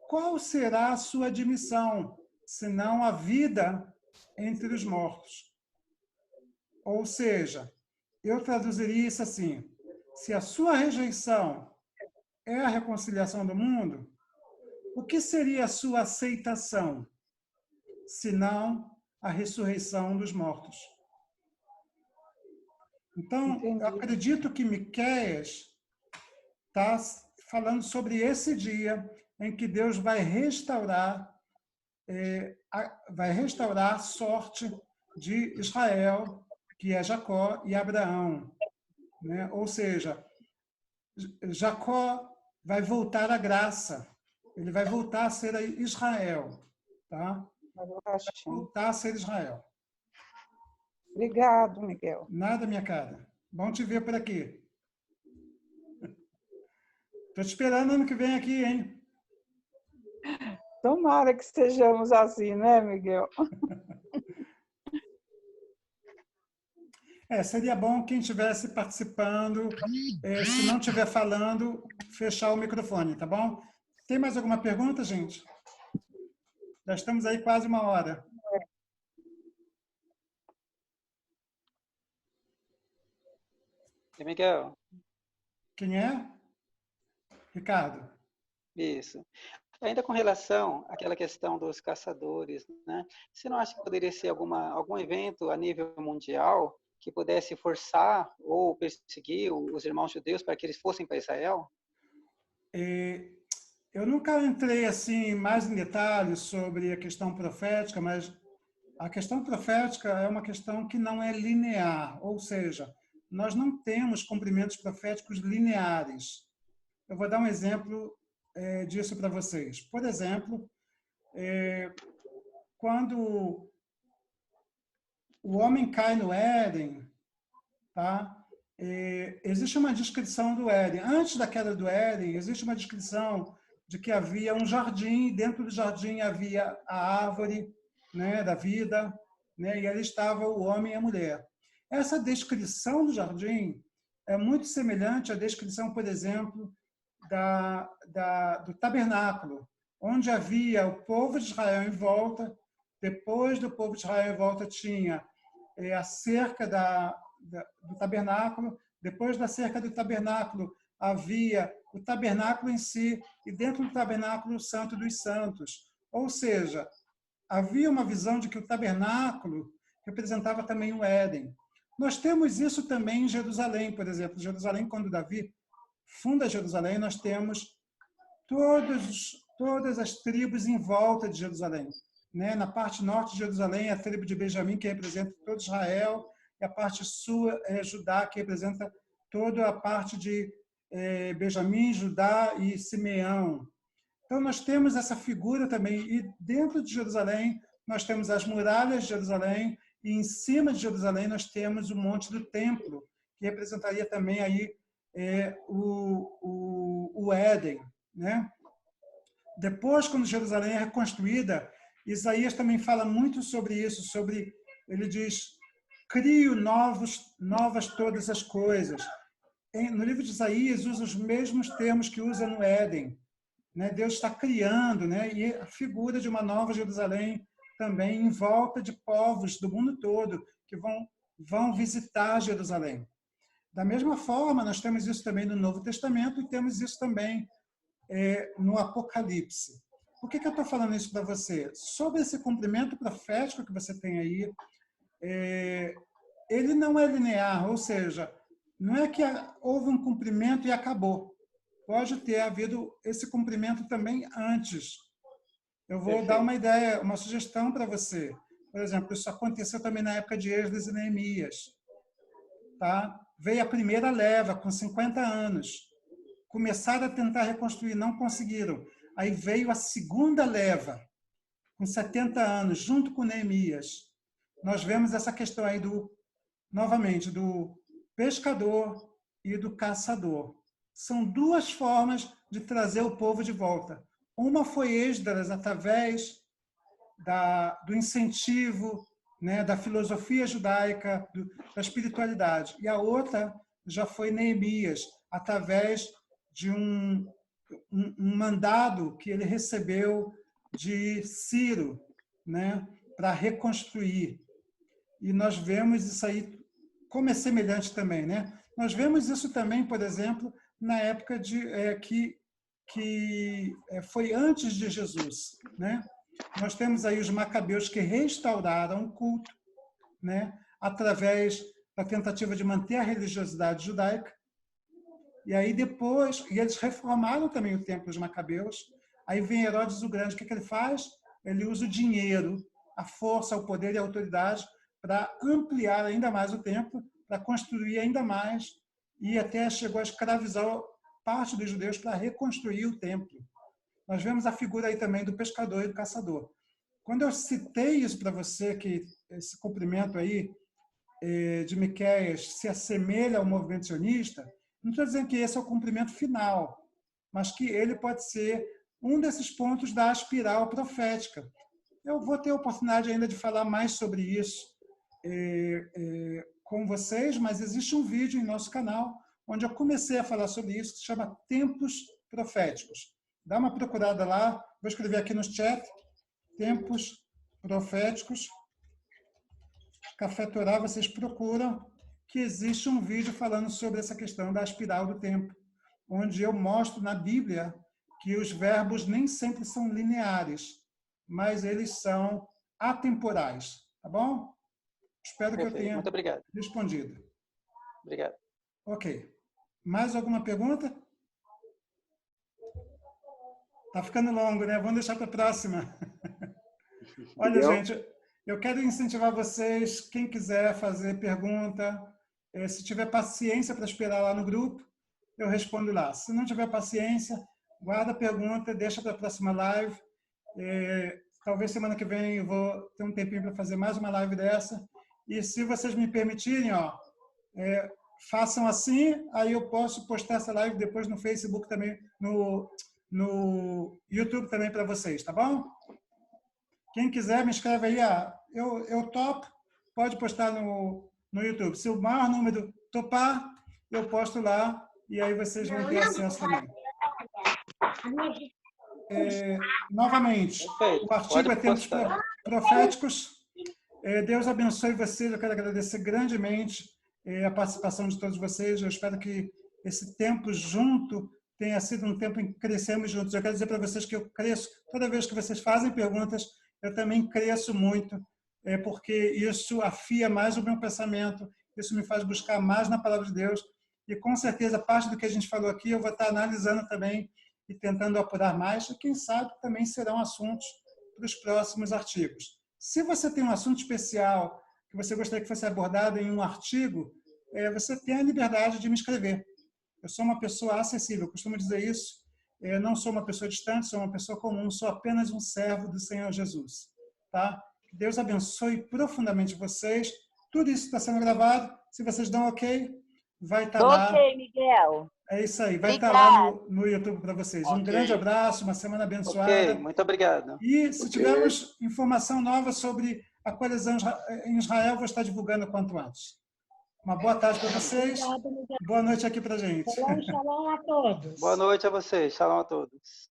qual será a sua admissão, senão a vida entre os mortos? Ou seja, eu traduziria isso assim: se a sua rejeição é a reconciliação do mundo, o que seria a sua aceitação, senão a ressurreição dos mortos? Então, Entendi. eu acredito que Miqueias está falando sobre esse dia em que Deus vai restaurar a sorte de Israel, que é Jacó e Abraão, né? Ou seja, Jacó vai voltar à graça, ele vai voltar a ser Israel, tá? Vai Voltar a ser Israel. Obrigado, Miguel. Nada, minha cara. Bom te ver por aqui. Estou te esperando ano que vem aqui, hein? Tomara que estejamos assim, né, Miguel? Seria bom quem estivesse participando, se não estiver falando, fechar o microfone, tá bom? Tem mais alguma pergunta, gente? Já estamos aí quase 1 hora. E Miguel, Quem é? Ricardo. isso. Ainda com relação àquela questão dos caçadores, né? Você não acha que poderia ser algum evento a nível mundial que pudesse forçar ou perseguir os irmãos judeus para que eles fossem para Israel? Eu nunca entrei assim mais em detalhes sobre a questão profética, mas a questão profética é uma questão que não é linear, ou seja, nós não temos cumprimentos proféticos lineares. Eu vou dar um exemplo disso para vocês. Por exemplo, quando o homem cai no Éden, tá? Existe uma descrição do Éden. Antes da queda do Éden, existe uma descrição de que havia um jardim, e dentro do jardim havia a árvore, né, da vida, né, e ali estava o homem e a mulher. Essa descrição do jardim é muito semelhante à descrição, por exemplo, do tabernáculo, onde havia o povo de Israel em volta. Depois do povo de Israel em volta tinha a cerca do tabernáculo. Depois da cerca do tabernáculo havia o tabernáculo em si, e dentro do tabernáculo o Santo dos Santos. Ou seja, havia uma visão de que o tabernáculo representava também o Éden. Nós temos isso também em Jerusalém, por exemplo. Jerusalém, quando Davi funda Jerusalém, nós temos todas as tribos em volta de Jerusalém, né? Na parte norte de Jerusalém, a tribo de Benjamim, que representa todo Israel, e a parte sul é Judá, que representa toda a parte de Benjamim, Judá e Simeão. Então, nós temos essa figura também. E dentro de Jerusalém, nós temos as muralhas de Jerusalém, e em cima de Jerusalém nós temos o Monte do Templo, que representaria também aí o Éden, né? Depois, quando Jerusalém é reconstruída, Isaías também fala muito sobre isso, ele diz: crio novas todas as coisas. No livro de Isaías, usa os mesmos termos que usa no Éden, né? Deus está criando, né? E a figura de uma nova Jerusalém também em volta de povos do mundo todo que vão visitar Jerusalém. Da mesma forma, nós temos isso também no Novo Testamento e temos isso também no Apocalipse. Por que eu estou falando isso para você? Sobre esse cumprimento profético que você tem aí, ele não é linear, ou seja, não é que houve um cumprimento e acabou. Pode ter havido esse cumprimento também antes. Eu vou dar uma ideia, uma sugestão para você. Por exemplo, isso aconteceu também na época de Esdras e Neemias. Tá? Veio a primeira leva, com 50 anos. Começaram a tentar reconstruir, não conseguiram. Aí veio a segunda leva, com 70 anos, junto com Neemias. Nós vemos essa questão aí novamente, do pescador e do caçador. São duas formas de trazer o povo de volta. Uma foi Esdras, através do incentivo né, da filosofia judaica, da espiritualidade. E a outra já foi Neemias, através de um mandado que ele recebeu de Ciro, né, para reconstruir. E nós vemos isso aí como é semelhante também, né? Nós vemos isso também, por exemplo, na época que foi antes de Jesus, né? Nós temos aí os macabeus que restauraram o culto, né? Através da tentativa de manter a religiosidade judaica. E aí depois, e eles reformaram também o templo dos macabeus. Aí vem Herodes o Grande, o que ele faz? Ele usa o dinheiro, a força, o poder e a autoridade para ampliar ainda mais o templo, para construir ainda mais, e até chegou a escravizar parte dos judeus para reconstruir o templo. Nós vemos a figura aí também do pescador e do caçador. Quando eu citei isso para você, que esse cumprimento aí de Miqueias se assemelha ao movimento sionista, não estou dizendo que esse é o cumprimento final, mas que ele pode ser um desses pontos da espiral profética. Eu vou ter a oportunidade ainda de falar mais sobre isso com vocês, mas existe um vídeo em nosso canal onde eu comecei a falar sobre isso, que se chama Tempos Proféticos. Dá uma procurada lá, vou escrever aqui no chat, Tempos Proféticos, Café Torá, vocês procuram, que existe um vídeo falando sobre essa questão da espiral do tempo, onde eu mostro na Bíblia que os verbos nem sempre são lineares, mas eles são atemporais, tá bom? Espero que eu tenha Muito obrigado. respondido. Obrigado. Ok. Mais alguma pergunta? Tá ficando longo, né? Vamos deixar para a próxima. Olha, gente, eu quero incentivar vocês, quem quiser fazer pergunta, se tiver paciência para esperar lá no grupo, eu respondo lá. Se não tiver paciência, guarda a pergunta, deixa para a próxima live. Talvez semana que vem eu vou ter um tempinho para fazer mais uma live dessa. E se vocês me permitirem, façam assim, aí eu posso postar essa live depois no Facebook também, no YouTube também para vocês, tá bom? Quem quiser, me escreve aí, eu topo, pode postar no YouTube. Se o maior número topar, eu posto lá, e aí vocês vão ter acesso também. Novamente, o artigo é Tempos Proféticos. Deus abençoe vocês, eu quero agradecer grandemente a participação de todos vocês. Eu espero que esse tempo junto tenha sido um tempo em que crescemos juntos. Eu quero dizer para vocês que eu cresço, toda vez que vocês fazem perguntas, eu também cresço muito, porque isso afia mais o meu pensamento, isso me faz buscar mais na palavra de Deus, e com certeza parte do que a gente falou aqui eu vou estar analisando também e tentando apurar mais, e quem sabe também serão assuntos para os próximos artigos. Se você tem um assunto especial que você gostaria que fosse abordado em um artigo, você tem a liberdade de me escrever. Eu sou uma pessoa acessível, eu costumo dizer isso. Eu não sou uma pessoa distante, sou uma pessoa comum, sou apenas um servo do Senhor Jesus. Tá? Que Deus abençoe profundamente vocês. Tudo isso está sendo gravado. Se vocês dão ok, vai estar lá. Ok, Miguel. É isso aí, vai estar lá no YouTube para vocês. Um grande abraço, uma semana abençoada. Ok, muito obrigado. E se tivermos informação nova sobre a coalizão em Israel, vou estar divulgando quanto antes. Uma boa tarde para vocês. Boa noite aqui para a gente. Shalom, shalom a todos. Boa noite a vocês. Shalom a todos.